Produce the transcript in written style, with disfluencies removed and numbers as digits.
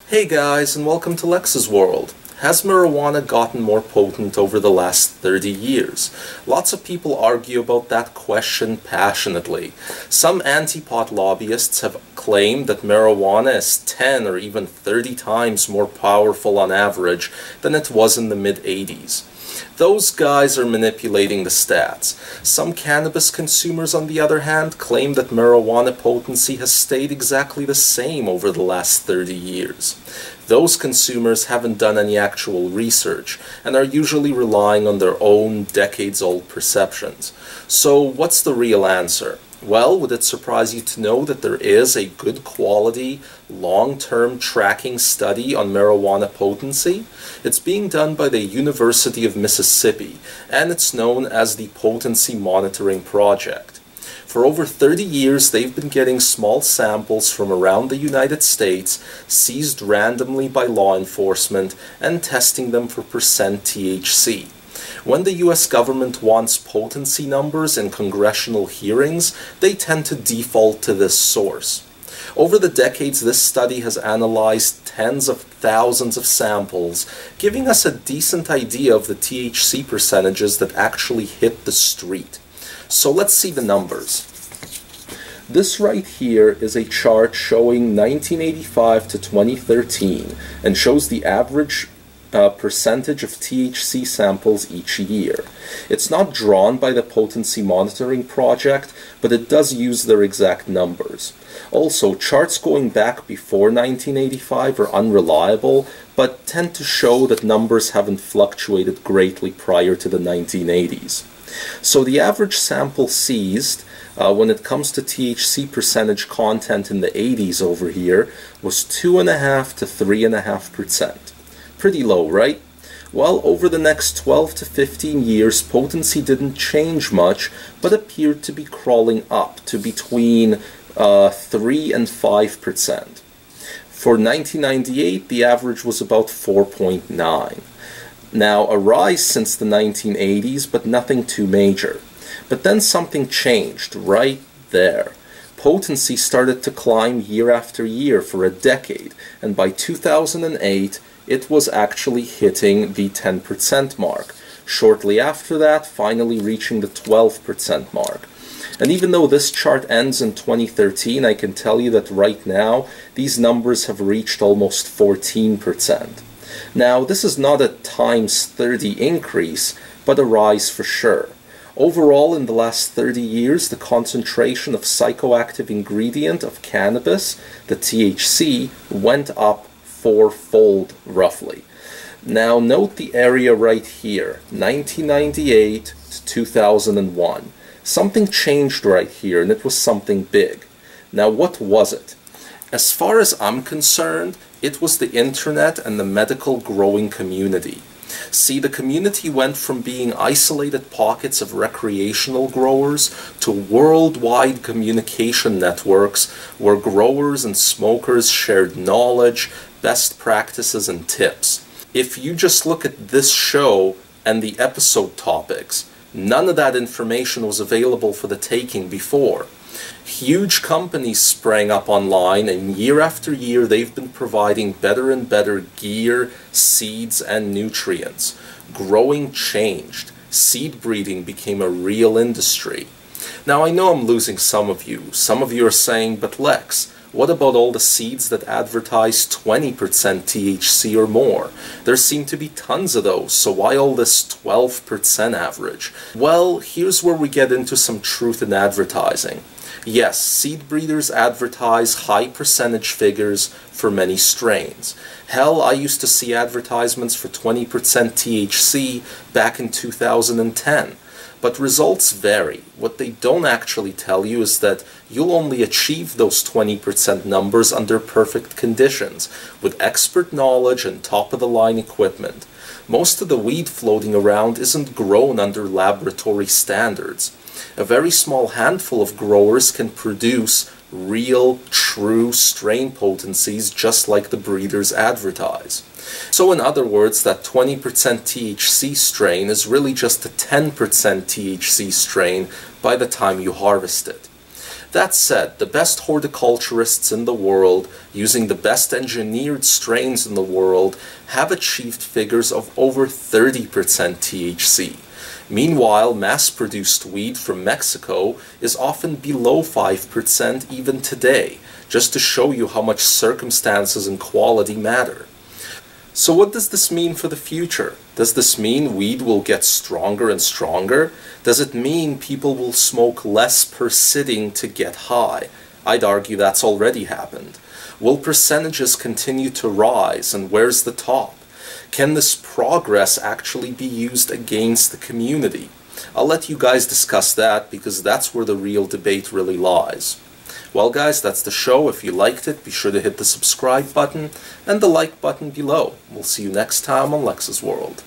Hey guys, and welcome to Lex's World. Has marijuana gotten more potent over the last 30 years? Lots of people argue about that question passionately. Some anti-pot lobbyists have claimed that marijuana is 10 or even 30 times more powerful on average than it was in the mid-80s. Those guys are manipulating the stats. Some cannabis consumers, on the other hand, claim that marijuana potency has stayed exactly the same over the last 30 years. Those consumers haven't done any actual research and are usually relying on their own decades-old perceptions. So what's the real answer? Well, would it surprise you to know that there is a good quality, long-term tracking study on marijuana potency? It's being done by the University of Mississippi, and it's known as the Potency Monitoring Project. For over 30 years, they've been getting small samples from around the United States, seized randomly by law enforcement, and testing them for percent THC. When the US government wants potency numbers in congressional hearings, they tend to default to this source. Over the decades, this study has analyzed tens of thousands of samples, giving us a decent idea of the THC percentages that actually hit the street. So let's see the numbers. This right here is a chart showing 1985 to 2013 and shows the average percentage of THC samples each year. It's not drawn by the Potency Monitoring Project, but it does use their exact numbers. Also, charts going back before 1985 are unreliable, but tend to show that numbers haven't fluctuated greatly prior to the 1980s. So the average sample seized, when it comes to THC percentage content in the 80s over here, was 2.5 to 3.5%. Pretty low, right? Well, over the next 12 to 15 years, potency didn't change much, but appeared to be crawling up to between 3 and 5%. For 1998, the average was about 4.9. Now, a rise since the 1980s, but nothing too major. But then something changed right there. Potency started to climb year after year for a decade, and by 2008, it was actually hitting the 10% mark. Shortly after that, finally reaching the 12% mark. And even though this chart ends in 2013, I can tell you that right now, these numbers have reached almost 14%. Now, this is not a times 30 increase, but a rise for sure. Overall, in the last 30 years, the concentration of psychoactive ingredient of cannabis, the THC, went up fourfold, roughly. Now, note the area right here, 1998 to 2001. Something changed right here, and it was something big. Now, what was it? As far as I'm concerned, it was the internet and the medical growing community. See, the community went from being isolated pockets of recreational growers to worldwide communication networks where growers and smokers shared knowledge, best practices, and tips. If you just look at this show and the episode topics, none of that information was available for the taking before. Huge companies sprang up online, and year after year they've been providing better and better gear, seeds, and nutrients. Growing changed. Seed breeding became a real industry. Now, I know I'm losing some of you. Some of you are saying, but Lex, what about all the seeds that advertise 20% THC or more? There seem to be tons of those, so why all this 12% average? Well, here's where we get into some truth in advertising. Yes, seed breeders advertise high percentage figures for many strains. Hell, I used to see advertisements for 20% THC back in 2010. But results vary. What they don't actually tell you is that you'll only achieve those 20% numbers under perfect conditions, with expert knowledge and top-of-the-line equipment. Most of the weed floating around isn't grown under laboratory standards. A very small handful of growers can produce real, true strain potencies just like the breeders advertise. So in other words, that 20% THC strain is really just a 10% THC strain by the time you harvest it. That said, the best horticulturists in the world, using the best engineered strains in the world, have achieved figures of over 30% THC. Meanwhile, mass-produced weed from Mexico is often below 5% even today, just to show you how much circumstances and quality matter. So what does this mean for the future? Does this mean weed will get stronger and stronger? Does it mean people will smoke less per sitting to get high? I'd argue that's already happened. Will percentages continue to rise, and where's the top? Can this progress actually be used against the community? I'll let you guys discuss that, because that's where the real debate really lies. Well guys, that's the show. If you liked it, be sure to hit the subscribe button and the like button below. We'll see you next time on Lex's World.